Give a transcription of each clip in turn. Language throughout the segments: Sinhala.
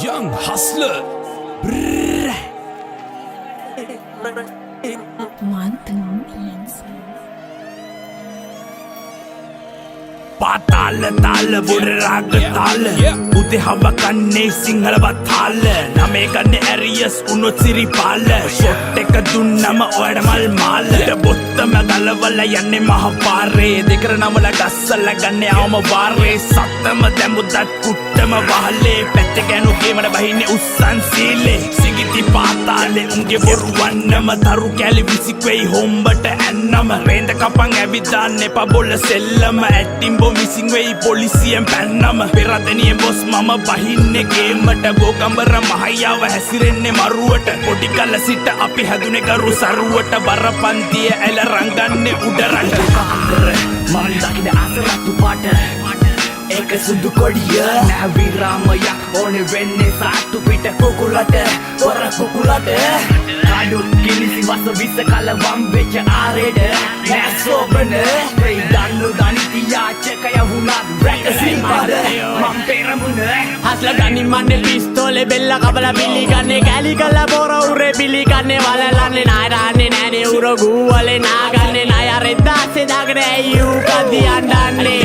Young hustler. පාතාල තාල බොඩ රාග තාල උදේ හව කන්නේ සිංහලවත් තාල නමේ ගන්නේ ඇරියස් උනොත් සිරිපාල ෂොට් එක දුන්නම ඔයාට මල් මාල බොත්තම ගලවල යන්නේ මහ පාරේ දෙකර නමල ගස්සල ගන්නේ අවම වාරේ සත්තම දැමුදත් කුට්ටම වහලේ පැත්ත ගෑනු ගේමට බහින්නේ උස්සන් සීලේ සිගිති පාතාලේ උන්ගේ බොරු වන්නම තරු කැලි විසික්වෙයි හොම්බට ඇන්නම රේන්ද කපන් ඇවිදාන්න එපා බොල්ල සෙල්ලම ඇට්ටිම්බෝ මිසින් වෙයි පොලිසියෙන් පැන්නම පෙරදැනියෙන් බොස් මම බහින්නේ ගේමට ගෝකම්බර මහයාව හැසිරෙන්නේ මරුවට පොඩි කල සිට අපි හැදුනේ කරු සරුවට බරපන්තිය ඇල රංගන්නේ උඩරට මන් දකින අසරත්තු පාට ඒක සුදු කොඩිය නැවිරාමයක් ඕනේ වෙන්නේ සාට්ටු පිට කුකුලට ඔර කුකුලට කඩුත් කිලිසි වස විස කල වම්බෙච්ච ආරේට නෑ සෝබන වෙයි දන්නු දනිතියාචකය වුණත් රැකසින් පද මම් පෙරමුණ හස්ල ගනින් මන්නේ පිස්තෝලේ බෙල්ල කබල බිලි ගන්නේ කැලි කල බොර උරේ බිලි ගන්නේ වලලන්නේ නායරන්නේ නෑනේ උර ගූවලේ නාගන්නේ නාය රෙද්දාසේ දාගෙන ඇයි ඌ කදි අඬන්නේ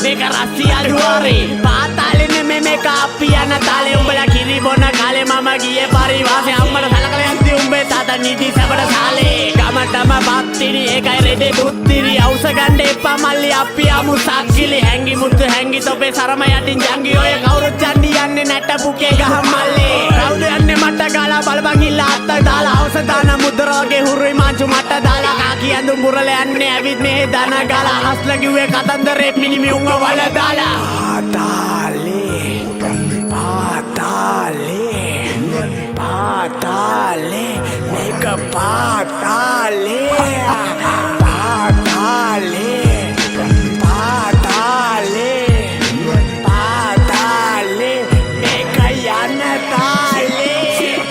මේක රස්සිය අඩුවාරේ පාතාලෙන මෙමෙ කාපියන තාලේ උඹලා කිරි බොන කාලේ මම ගියේ පරිවාසේ අම්මට සලකලා යන්ති උඹේ තාතා නිදි සබඩ සාලේ ගමටම බත්තිරි ඒකයි රෙදේ දුත්තිරි අවුස ගන්න එපා මල්ලි අපි අමු සක්කිලි හැංගි මුතු හැංගි තොපේ සරම යටින් ජංගි ඔය කවුරුත් චන්ඩි යන්නේ නැට පුකේ ගහ මල්ලේ කවුද යන්නේ මට ගාලා බලපන් ඉල්ල අත්ත දාලා අවුස දාන මුද්‍රාගේ හුරුයි මාංචු මට දාලා කාකි ඇඳුම් බුරල යන්නේ ඇවිත් මේ දන ගාලා හස්ල කිව්වේ කතන්දරේ මිනිමි උංග වල දාලා පාතාලේ මේක පාතාලේ මේක යන තාලේ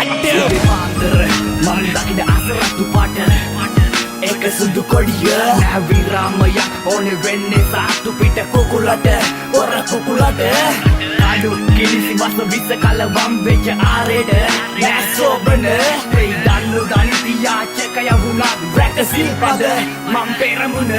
පාන්දර මන් දකින අසරත්තු පාට ඒක සුදු කොඩිය නැවිරාමයක් ඕනේ වෙන්නේ සාට්ටු පිට කුකුලට ඔර කුකුලට කඩුත් කිලිසි වස විස කල වම්බෙච්ච ආරේට නෑ සෝබන වෙයි දන්නු දනිතියාචකය වුණත් රැකසින් පද මම් පෙරමුණ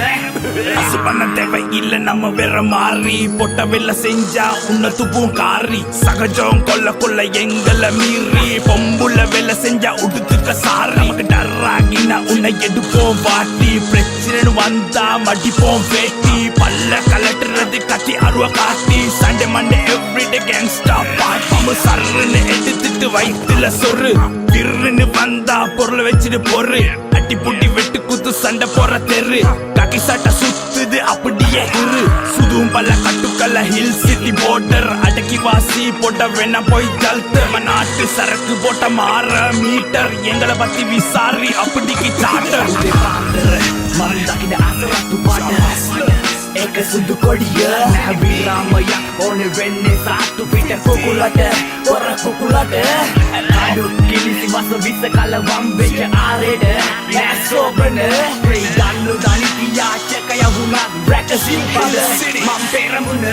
අසපන තෙව ඉල්ල නම වෙරමාරි පොට වෙල්ල සෙන්ජා උන්න තුපුකාරි සගජෝන් කොල්ල කොල්ල එංගල මීරි පොම්බුල වෙල්ල සෙන්ජා උඩුතුක සාරි நமக்கு டர்ராகினா உன்னை எடுப்போம் வாட்டி பிரச்சனை வந்தா மடிப்போம் வேட்டி பல்ல கலட்டுறது கத்தி அருவ காட்டி சண்டே மண்டே எவ்ரிடே கேங்ஸ்டா பாட்டி நம்ம சர்ன்னு எடுத்துட்டு வயிற்றுல சொரு திருன்னு வந்தா பொருளை வச்சுட்டு பொறு அட்டி புட்டி வெட்டு குத்து சண்டை போற தெரு கக்கி சட்டை சுத்துது அப்படியே இரு சுதும் பல்ல கட்டுக்கல்ல ஹில் சிட்டி border அடக்கி வாசி போட்ட வேணா போய் ஜல்த்து நம்ம நாட்டு சரக்கு போட்ட மாற மீட்டர் எங்களை பத்தி விசாரி அப்படிக்கு சாட்டர் மன் දකින අසරත්තු පාට ඒක සුදු කොඩිය නැවිරාමයක් ඕනේ වෙන්නේ සාට්ටු පිට කුකුලට ඔර කුකුලට කඩුත් කිලිසි වස විස කල වම්බෙච්ච ආරේට නෑ සෝබන වෙයි දන්නු දනිතියාචකය වුණත් රැකසින් පද මම් පෙරමුණ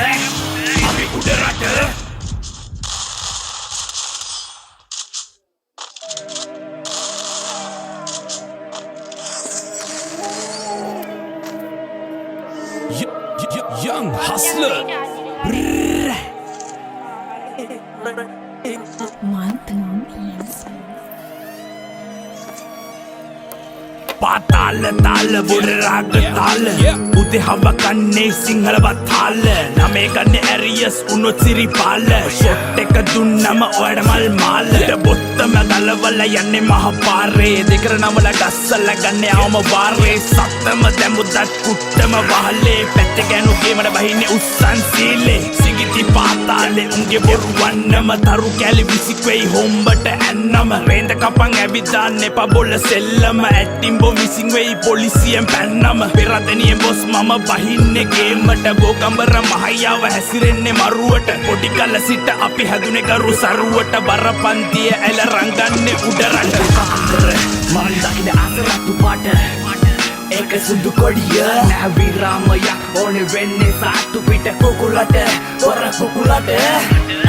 අපි උඩරට Young hustler. පාතාල තාල බොඩ රාග තාල උදේ හව කන්නේ සිංහලවත් තාල නමේ ගන්නේ ඇරියස් උනොත් සිරිපාල ෂොට් එක දුන්නම ඔයාට මල් මාල බොත්තම ගලවල යන්නේ මහ පාරේ දෙකර නමල ගස්සල ගන්නේ අවම වාරේ සත්තම දැමුදත් කුට්ටම වහලේ පැත්ත ගෑනු ගේමට බහින්නේ උස්සන් සීලේ සිගිති පාතාලේ උන්ගේ බොරු වන්නම තරු කැලි විසික්වෙයි හොම්බට ඇන්නම රේන්ද කපන් ඇවිදාන්න එපා බොල්ල සෙල්ලම ඇට්ටිම්බෝ මිසින් වෙයි පොලිසියෙන් පැන්නම පෙරදැනියෙන් බොස් මම බහින්නේ ගේමට ගෝකම්බර මහයාව හැසිරෙන්නේ මරුවට පොඩි කල සිට අපි හැදුනේ කරු සරුවට බරපන්තිය ඇල රංගන්නේ උඩරට මන් දකින අසරත්තු පාට ඒක සුදු කොඩිය නෑ විරාමයක් ඕනේ වෙන්නේ සාට්ටු පිට කුකුලට පොර කුකුලට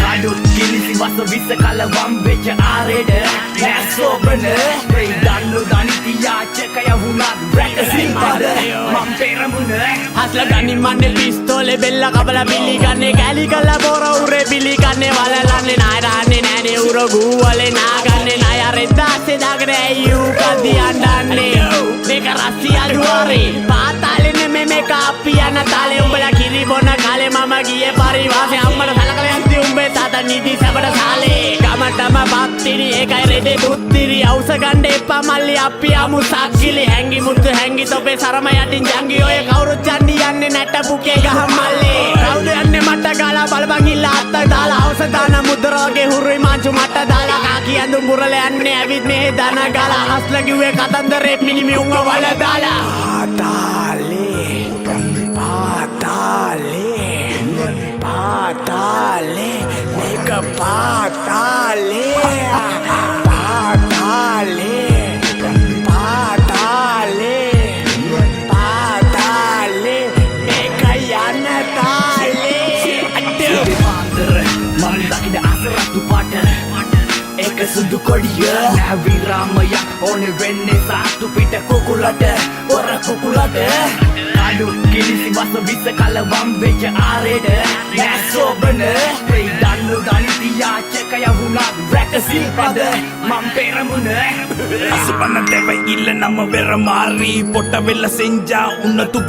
කඩුත් කිලිසි වස විස කලවම් වෙච්ච ආරේට නෑ සෝබන ඒ දන්නු දනිති යාචකය වුණත් රැකසින් පද මම් පෙරමුණ හස්ල ගනි මන්නේ පිස්තෝලේ බෙල්ල කබල පිලි ගන්නේ කැලි කල්ල බොර උරේ පිලි ගන්නේ වලලන්නේ නායරන්නේ නෑනේ උර ගූවලේ නාගන්නේ නාය රෙද්දාසේ දාගෙන ඇයු කදි අඬන්නේ මේක රස්සිය දුවරේ පාතාලේ නෙමෙ මේක අපි යන තාලේ උඹලා කිරි බොන කාලේ මම ගියේ පරිවාසේ අම්මට සලකලා යන්ති උඹේ තාතා නිදි සැබඩ සාලේ ගමටම බත්තිරි ඒකයි රෙදේ දුත්තිරි අවුස ගන්න එපා මල්ලි අපි යමු සක්කිලි හැංගි මුතු හැංගි තොපේ සරම යටින් ජංගි ඔය කවුරුත් යන්නේ යන්නේ නැට පුකේ ගහ මල්ලේ කවුද යන්නේ මට ගාලා බලපන් ඉල්ලා අත්ත දාලා අවුස දාන මුද්‍රාගේ හුරුයි මාංචු මට දාලා කාකි ඇඳුම් බුරල යන්නේ ඇවිත් මේ දන ගාලා හස්ල කිව්වේ කතන්දරේ මිනිමි උංග වල දාලා පාතාලේ මේක පාතාලේ මේක යන තාලේ පාන්දර මම දකින අසරත්තු පාට ඒක සුදු කොඩිය නෑ විරාමයක් ඕනේ වෙන්නේ සාට්ටු පිට කුකුලට පොර කුකුලට කඩුත් කිලිසි වස විස කලවම් වෙච්ච ආරේට නෑ සෝබන ඒ දන්නු දනිති යාචකය වුණත් රැකසින් පද මම් පෙරමුණ අසපන දෙව ඉල්ල නම වෙරමාරි පොට වෙල්ල සෙන්ජා උන්නතු